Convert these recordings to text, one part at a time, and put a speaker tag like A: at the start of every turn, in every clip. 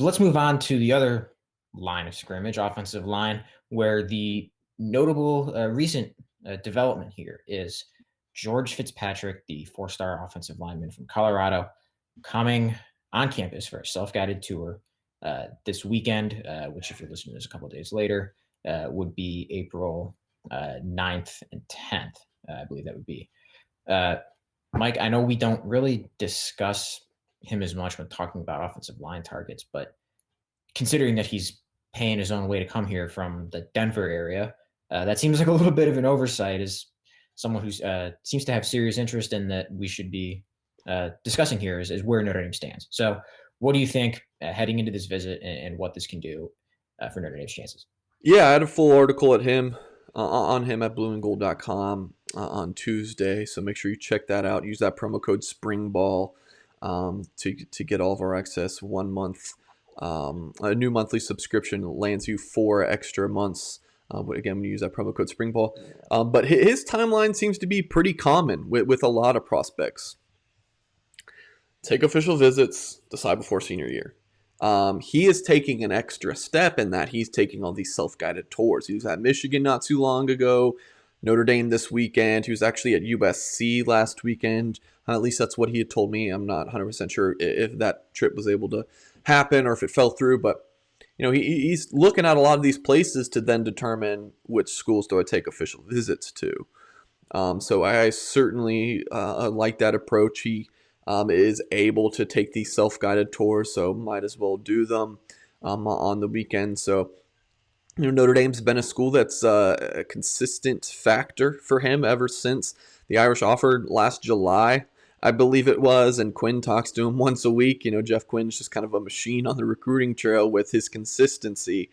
A: So let's move on to the other line of scrimmage, offensive line, where the notable recent development here is George Fitzpatrick, the four-star offensive lineman from Colorado, coming on campus for a self-guided tour this weekend, which if you're listening to this a couple of days later, would be April 9th and 10th, I believe that would be. Mike, I know we don't really discuss him as much when talking about offensive line targets, but considering that he's paying his own way to come here from the Denver area, that seems like a little bit of an oversight as someone who seems to have serious interest in that we should be discussing here is where Notre Dame stands. So what do you think heading into this visit and what this can do for Notre Dame's chances?
B: Yeah, I had a full article on him at blueandgold.com on Tuesday, so make sure you check that out. Use that promo code SPRINGBALL to get all of our access 1 month. A new monthly subscription lands you 4 extra months. Again, when you use that promo code SPRINGBALL. But his timeline seems to be pretty common with a lot of prospects. Take official visits, decide before senior year. He is taking an extra step in that he's taking all these self-guided tours. He was at Michigan not too long ago, Notre Dame this weekend. He was actually at USC last weekend. At least that's what he had told me. I'm not 100% sure if that trip was able to happen or if it fell through. But he's looking at a lot of these places to then determine which schools do I take official visits to. So I certainly like that approach. He is able to take these self-guided tours, so might as well do them on the weekend. So, Notre Dame's been a school that's a consistent factor for him ever since the Irish offered last July, I believe it was, and Quinn talks to him once a week. Jeff Quinn's just kind of a machine on the recruiting trail with his consistency.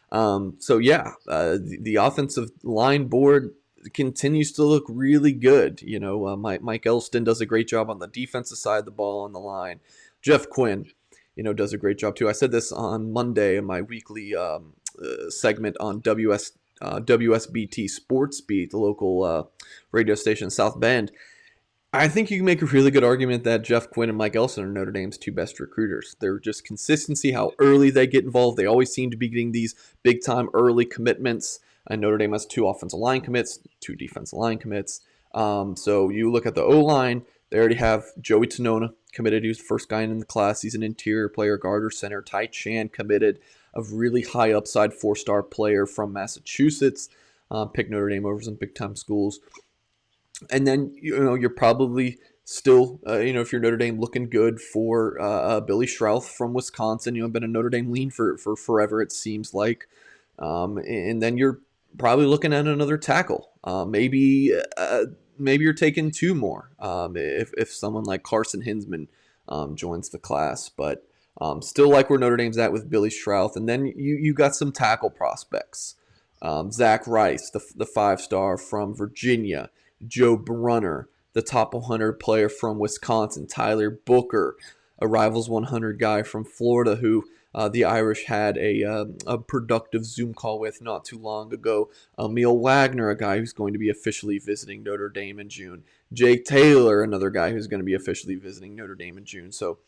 B: The offensive line board continues to look really good. Mike Elston does a great job on the defensive side of the ball on the line. Jeff Quinn, does a great job too. I said this on Monday in my weekly segment on WSBT Sports Beat, the local radio station in South Bend. I think you can make a really good argument that Jeff Quinn and Mike Elston are Notre Dame's two best recruiters. They're just consistency, how early they get involved. They always seem to be getting these big-time early commitments. And Notre Dame has 2 offensive line commits, 2 defensive line commits. So you look at the O-line, they already have Joey Tonona committed. He was the first guy in the class. He's an interior player, guard or center. Ty Chan committed, a really high upside 4-star player from Massachusetts. Picked Notre Dame over some big-time schools. And then, you're probably still, if you're Notre Dame, looking good for Billy Schrouth from Wisconsin. Been a Notre Dame lean for forever, it seems like. And then you're probably looking at another tackle. Maybe you're taking 2 more if someone like Carson Hinsman joins the class. But still like where Notre Dame's at with Billy Schrouth. And then you got some tackle prospects. Zach Rice, the 5-star from Virginia. Joe Brunner, the top 100 player from Wisconsin. Tyler Booker, a Rivals 100 guy from Florida who the Irish had a productive Zoom call with not too long ago. Emil Wagner, a guy who's going to be officially visiting Notre Dame in June. Jake Taylor, another guy who's going to be officially visiting Notre Dame in June. So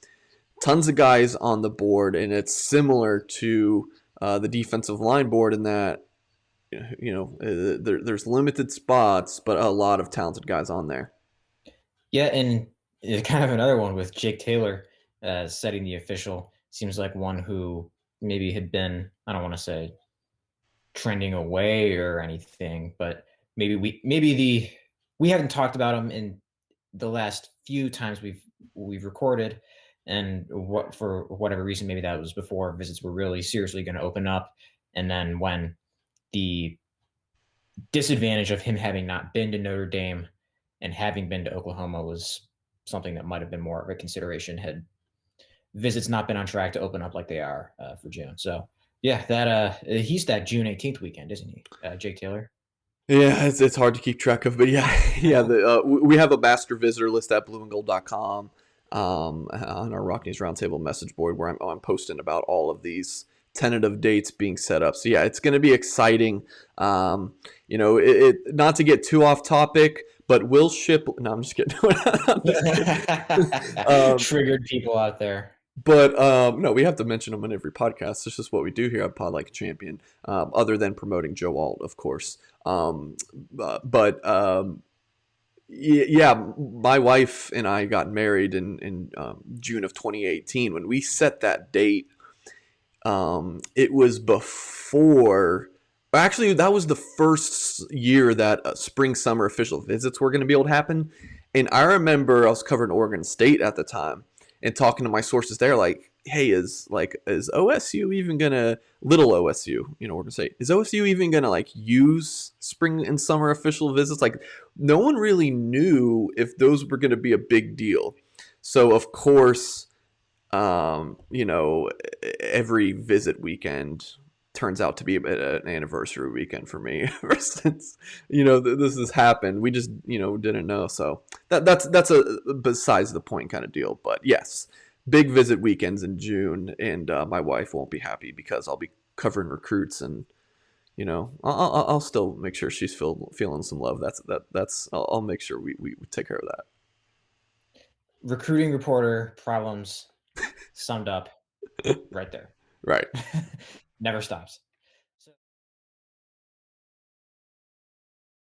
B: tons of guys on the board, and it's similar to the defensive line board in that there's limited spots, but a lot of talented guys on there.
A: Yeah, and kind of another one with Jake Taylor setting the official. Seems like one who maybe had been, I don't want to say trending away or anything, but maybe we haven't talked about him in the last few times we've recorded, and for whatever reason, maybe that was before visits were really seriously going to open up, and then when the disadvantage of him having not been to Notre Dame and having been to Oklahoma was something that might have been more of a consideration had visits not been on track to open up like they are for June. So yeah, that he's that June 18th weekend, isn't he, Jake Taylor?
B: Yeah, it's hard to keep track of, but yeah. We have a master visitor list at blueandgold.com on our Rock News Roundtable message board where I'm posting about all of these tentative dates being set up. So yeah, it's going to be exciting. It not to get too off topic, but we'll ship. No, I'm just kidding.
A: Triggered people out there.
B: But no, we have to mention them on every podcast. It's just what we do here at Pod Like a Champion. Other than promoting Joe Alt, of course. But yeah, my wife and I got married in June of 2018. When we set that date, it was before. Actually, that was the first year that spring summer official visits were going to be able to happen. And I remember I was covering Oregon State at the time and talking to my sources there, like, "Hey, is OSU even gonna little OSU, Oregon State, is OSU even gonna like use spring and summer official visits?" Like, no one really knew if those were going to be a big deal. So of course, every visit weekend turns out to be an anniversary weekend for me ever since this has happened. We just didn't know, so that's a besides the point kind of deal. But yes, big visit weekends in June, and my wife won't be happy because I'll be covering recruits, and I'll still make sure she's feeling some love. I'll make sure we take care of that.
A: Recruiting reporter problems summed up right there.
B: Right.
A: Never stops.